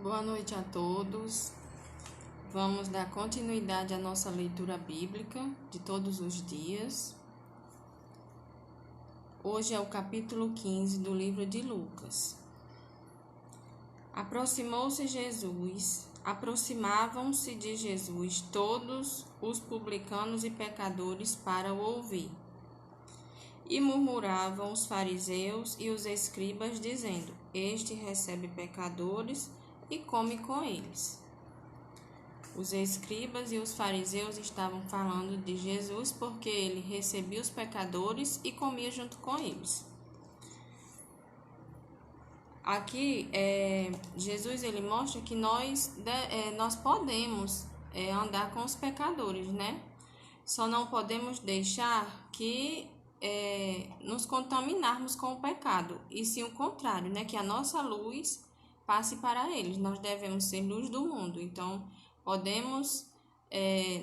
Boa noite a todos. Vamos dar continuidade à nossa leitura bíblica de todos os dias. Hoje é o capítulo 15 do livro de Lucas. Aproximavam-se de Jesus todos os publicanos e pecadores para o ouvir. E murmuravam os fariseus e os escribas, dizendo: Este recebe pecadores e come com eles. Os escribas e os fariseus estavam falando de Jesus porque ele recebia os pecadores e comia junto com eles. Aqui, Jesus ele mostra que nós podemos andar com os pecadores, né? Só não podemos deixar que nos contaminarmos com o pecado, e sim o contrário, né? Que a nossa luz passe para eles. Nós devemos ser luz do mundo, então podemos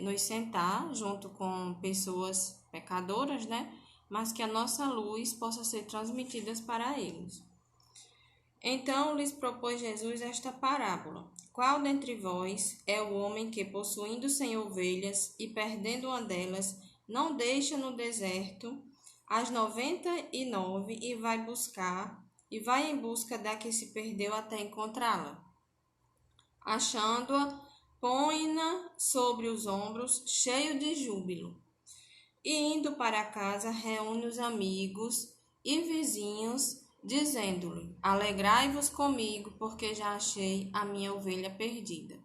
nos sentar junto com pessoas pecadoras, né? Mas que a nossa luz possa ser transmitida para eles. Então lhes propôs Jesus esta parábola: Qual dentre vós é o homem que, possuindo 100 ovelhas e perdendo uma delas, não deixa no deserto as 99 e vai em busca da que se perdeu até encontrá-la? Achando-a, põe-na sobre os ombros, cheio de júbilo. E indo para casa, reúne os amigos e vizinhos, dizendo-lhe: Alegrai-vos comigo, porque já achei a minha ovelha perdida.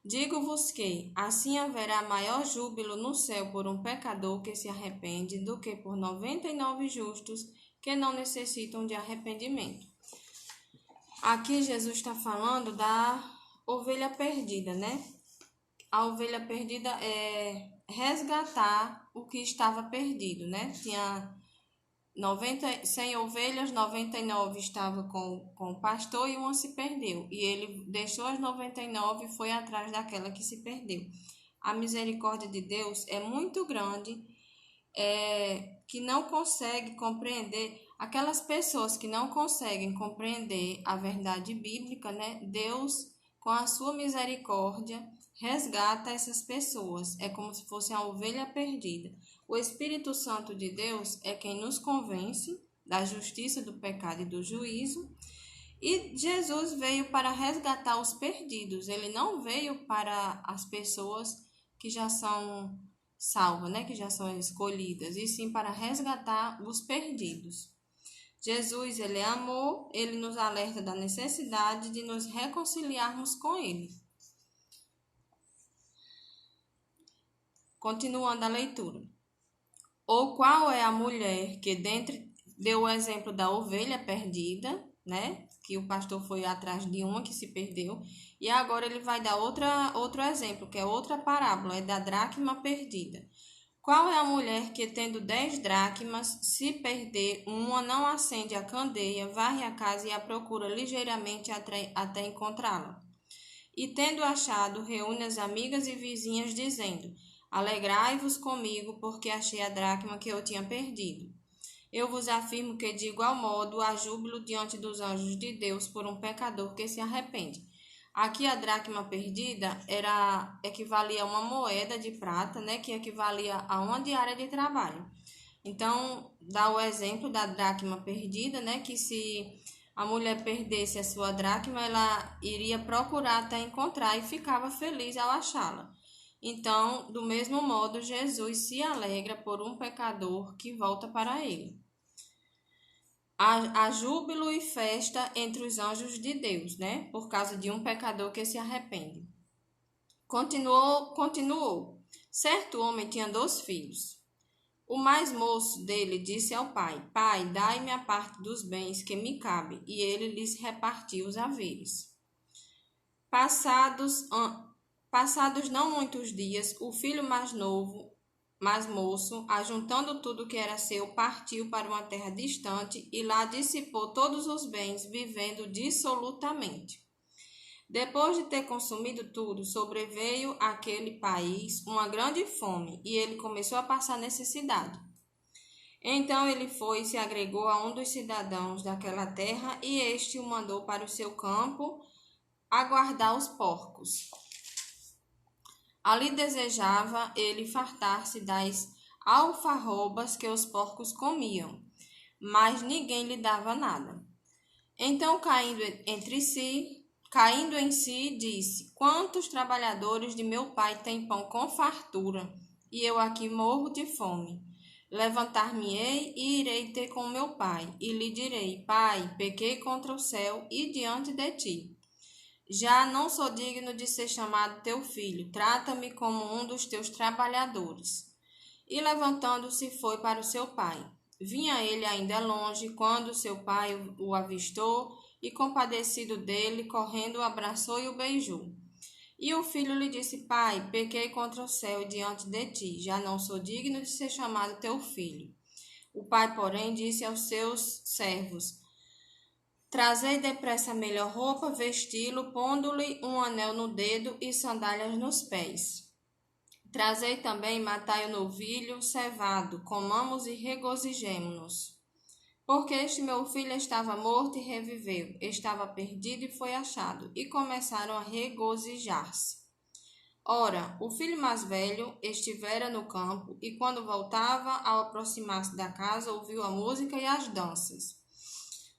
Digo-vos que assim haverá maior júbilo no céu por um pecador que se arrepende do que por 99 justos que não necessitam de arrependimento. Aqui Jesus está falando da ovelha perdida, né? A ovelha perdida é resgatar o que estava perdido, né? Tinha 100 ovelhas, 99 estavam com o pastor e uma se perdeu. E ele deixou as 99 e foi atrás daquela que se perdeu. A misericórdia de Deus é muito grande, que não consegue compreender, aquelas pessoas que não conseguem compreender a verdade bíblica, né? Deus, com a sua misericórdia, resgata essas pessoas. É como se fosse uma ovelha perdida. O Espírito Santo de Deus é quem nos convence da justiça, do pecado e do juízo. E Jesus veio para resgatar os perdidos. Ele não veio para as pessoas que já são salvas, né? Que já são escolhidas, e sim para resgatar os perdidos. Jesus, ele é amor, ele nos alerta da necessidade de nos reconciliarmos com ele. Continuando a leitura. Ou qual é a mulher que deu o exemplo da ovelha perdida, né? Que o pastor foi atrás de uma que se perdeu. E agora ele vai dar outro exemplo, que é outra parábola, é da dracma perdida. Qual é a mulher que, tendo 10 dracmas, se perder uma, não acende a candeia, varre a casa e a procura ligeiramente até encontrá-la? E, tendo achado, reúne as amigas e vizinhas, dizendo: Alegrai-vos comigo, porque achei a dracma que eu tinha perdido. Eu vos afirmo que, de igual modo, há júbilo diante dos anjos de Deus por um pecador que se arrepende. Aqui a dracma perdida equivalia a uma moeda de prata, né, que equivalia a uma diária de trabalho. Então, dá o exemplo da dracma perdida, né, que se a mulher perdesse a sua dracma, ela iria procurar até encontrar e ficava feliz ao achá-la. Então, do mesmo modo, Jesus se alegra por um pecador que volta para ele. Há júbilo e festa entre os anjos de Deus, né? Por causa de um pecador que se arrepende. Continuou. Certo homem tinha 2 filhos. O mais moço dele disse ao pai: Pai, dai-me a parte dos bens que me cabe. E ele lhes repartiu os haveres. Passados não muitos dias, o filho mais moço, ajuntando tudo que era seu, partiu para uma terra distante e lá dissipou todos os bens, vivendo dissolutamente. Depois de ter consumido tudo, sobreveio àquele país uma grande fome e ele começou a passar necessidade. Então ele foi e se agregou a um dos cidadãos daquela terra e este o mandou para o seu campo a guardar os porcos. Ali desejava ele fartar-se das alfarrobas que os porcos comiam, mas ninguém lhe dava nada. Então, caindo em si, disse: Quantos trabalhadores de meu pai têm pão com fartura, e eu aqui morro de fome. Levantar-me-ei e irei ter com meu pai, e lhe direi: Pai, pequei contra o céu e diante de ti. Já não sou digno de ser chamado teu filho, trata-me como um dos teus trabalhadores. E levantando-se foi para o seu pai. Vinha ele ainda longe, quando seu pai o avistou, e compadecido dele, correndo o abraçou e o beijou. E o filho lhe disse: Pai, pequei contra o céu e diante de ti, já não sou digno de ser chamado teu filho. O pai, porém, disse aos seus servos: Trazei depressa a melhor roupa, vesti-lo, pondo-lhe um anel no dedo e sandálias nos pés. Trazei também, matai o novilho cevado, comamos e regozijemo-nos. Porque este meu filho estava morto e reviveu, estava perdido e foi achado, e começaram a regozijar-se. Ora, o filho mais velho estivera no campo, e quando voltava, ao aproximar-se da casa, ouviu a música e as danças.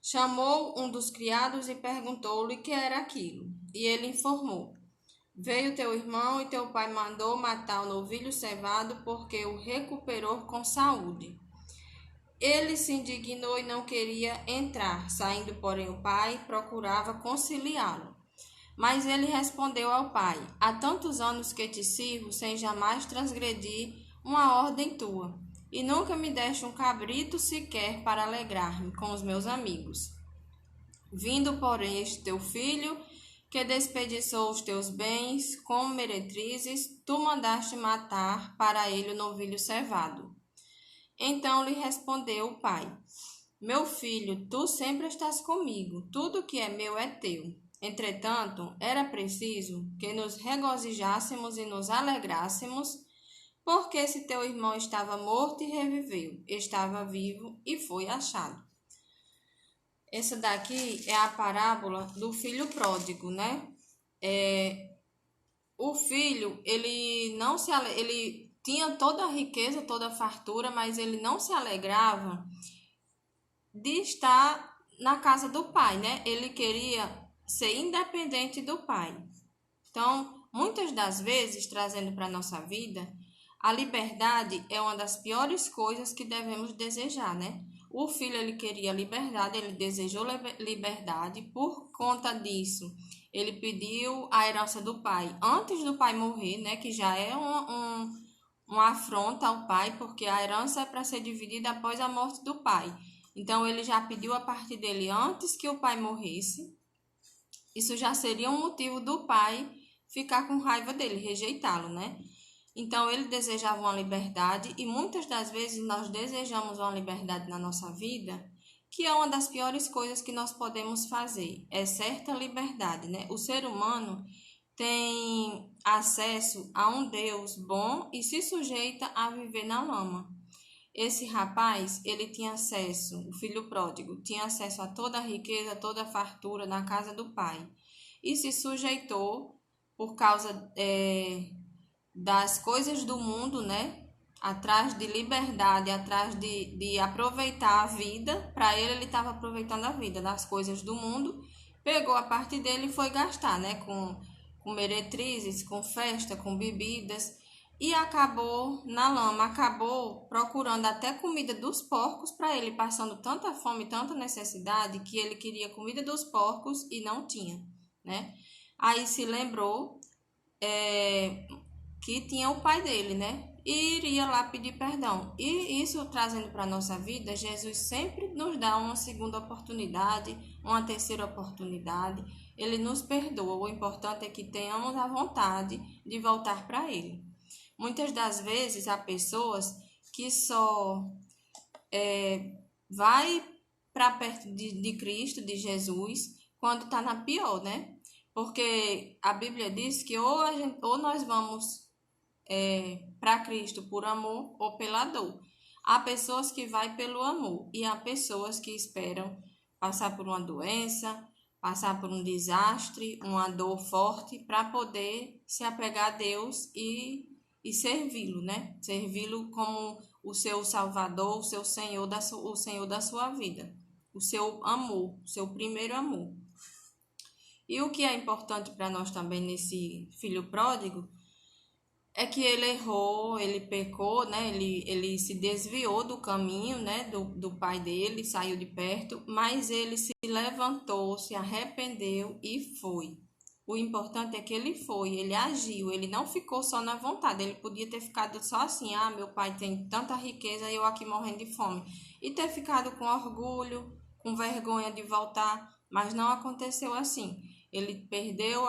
Chamou um dos criados e perguntou-lhe que era aquilo, e ele informou: Veio teu irmão e teu pai mandou matar o novilho cevado porque o recuperou com saúde. Ele se indignou e não queria entrar. Saindo, porém, o pai procurava conciliá-lo. Mas ele respondeu ao pai: Há tantos anos que te sirvo, sem jamais transgredir uma ordem tua, e nunca me deste um cabrito sequer para alegrar-me com os meus amigos. Vindo, porém, este teu filho, que desperdiçou os teus bens com meretrizes, tu mandaste matar para ele o novilho cevado. Então lhe respondeu o pai: Meu filho, tu sempre estás comigo, tudo que é meu é teu. Entretanto, era preciso que nos regozijássemos e nos alegrássemos, porque esse teu irmão estava morto e reviveu, estava vivo e foi achado. Essa daqui é a parábola do filho pródigo, né? O filho, ele tinha toda a riqueza, toda a fartura, mas ele não se alegrava de estar na casa do pai, né? Ele queria ser independente do pai. Então, muitas das vezes, trazendo para a nossa vida, a liberdade é uma das piores coisas que devemos desejar, né? O filho, ele queria liberdade, ele desejou liberdade, por conta disso, ele pediu a herança do pai antes do pai morrer, né? Que já é uma afronta ao pai, porque a herança é para ser dividida após a morte do pai. Então, ele já pediu a parte dele antes que o pai morresse. Isso já seria um motivo do pai ficar com raiva dele, rejeitá-lo, né? Então, ele desejava uma liberdade e muitas das vezes nós desejamos uma liberdade na nossa vida, que é uma das piores coisas que nós podemos fazer, é certa liberdade, né? O ser humano tem acesso a um Deus bom e se sujeita a viver na lama. Esse rapaz, ele tinha acesso, o filho pródigo, tinha acesso a toda a riqueza, toda a fartura na casa do pai e se sujeitou por causa das coisas do mundo, né? Atrás de liberdade, atrás de aproveitar a vida. Para ele estava aproveitando a vida das coisas do mundo. Pegou a parte dele e foi gastar, né? Com meretrizes, com festa, com bebidas. E acabou na lama, acabou procurando até comida dos porcos para ele, passando tanta fome, tanta necessidade, que ele queria comida dos porcos e não tinha, né? Aí se lembrou que tinha o pai dele, né? E iria lá pedir perdão. E isso trazendo para a nossa vida, Jesus sempre nos dá uma segunda oportunidade, uma terceira oportunidade. Ele nos perdoa. O importante é que tenhamos a vontade de voltar para ele. Muitas das vezes há pessoas que só vai para perto de Cristo, de Jesus, quando está na pior, né? Porque a Bíblia diz que ou nós vamos para Cristo por amor ou pela dor. Há pessoas que vai pelo amor e há pessoas que esperam passar por uma doença, passar por um desastre, uma dor forte, para poder se apegar a Deus e servi-lo, né? Servi-lo como o seu Salvador, o Senhor da sua vida, o seu amor, o seu primeiro amor. E o que é importante para nós também nesse filho pródigo é que ele errou, ele pecou, né? Ele se desviou do caminho, né? Do pai dele, saiu de perto, mas ele se levantou, se arrependeu e foi. O importante é que ele foi, ele agiu, ele não ficou só na vontade. Ele podia ter ficado só assim: ah, meu pai tem tanta riqueza e eu aqui morrendo de fome. E ter ficado com orgulho, com vergonha de voltar, mas não aconteceu assim. Ele perdeu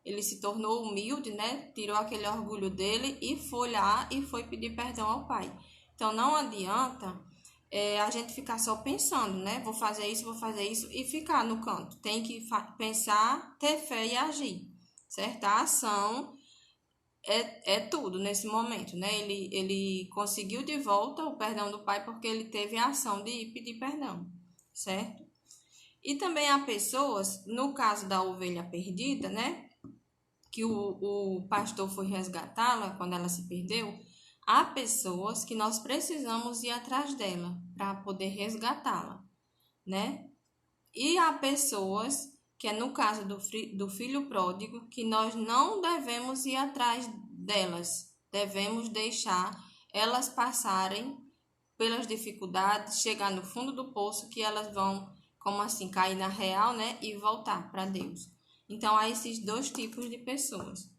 ele se tornou humilde, né? Tirou aquele orgulho dele e foi lá e foi pedir perdão ao pai. Então não adianta a gente ficar só pensando, né? Vou fazer isso e ficar no canto. Tem que pensar, ter fé e agir, certo? A ação é tudo nesse momento, né? Ele conseguiu de volta o perdão do pai porque ele teve a ação de ir pedir perdão, certo? E também há pessoas, no caso da ovelha perdida, né? Que o pastor foi resgatá-la quando ela se perdeu. Há pessoas que nós precisamos ir atrás dela para poder resgatá-la, né? E há pessoas, que é no caso do filho pródigo, que nós não devemos ir atrás delas. Devemos deixar elas passarem pelas dificuldades, chegar no fundo do poço, que elas vão, como assim, cair na real, né? E voltar para Deus. Então, há esses dois tipos de pessoas,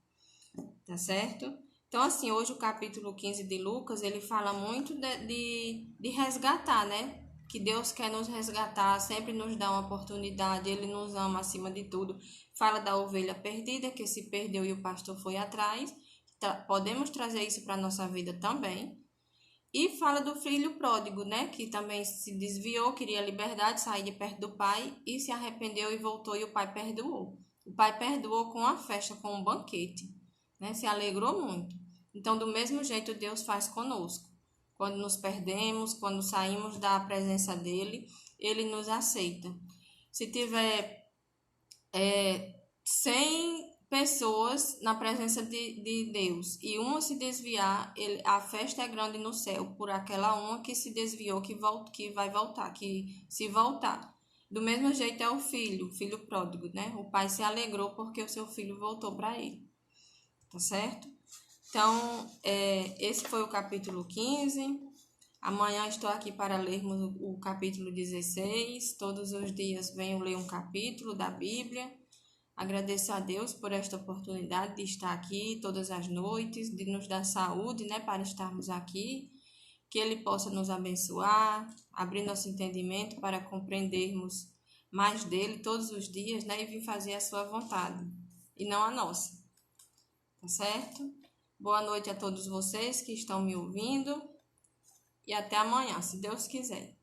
tá certo? Então, assim, hoje o capítulo 15 de Lucas, ele fala muito de resgatar, né? Que Deus quer nos resgatar, sempre nos dá uma oportunidade, Ele nos ama acima de tudo. Fala da ovelha perdida, que se perdeu e o pastor foi atrás. Podemos trazer isso para a nossa vida também. E fala do filho pródigo, né? Que também se desviou, queria liberdade, sair de perto do pai e se arrependeu e voltou e o pai perdoou. O pai perdoou com uma festa, com um banquete, né? Se alegrou muito. Então, do mesmo jeito, Deus faz conosco. Quando nos perdemos, quando saímos da presença dele, ele nos aceita. Se tiver 100 pessoas na presença de Deus e uma se desviar, a festa é grande no céu por aquela uma que se desviou, que vai voltar, que se voltar. Do mesmo jeito é o filho pródigo, né? O pai se alegrou porque o seu filho voltou para ele, tá certo? Então, esse foi o capítulo 15. Amanhã estou aqui para lermos o capítulo 16. Todos os dias venho ler um capítulo da Bíblia. Agradeço a Deus por esta oportunidade de estar aqui todas as noites, de nos dar saúde, né, para estarmos aqui. Que Ele possa nos abençoar, abrir nosso entendimento para compreendermos mais dele todos os dias, né, e vir fazer a sua vontade e não a nossa. Tá certo? Boa noite a todos vocês que estão me ouvindo e até amanhã, se Deus quiser.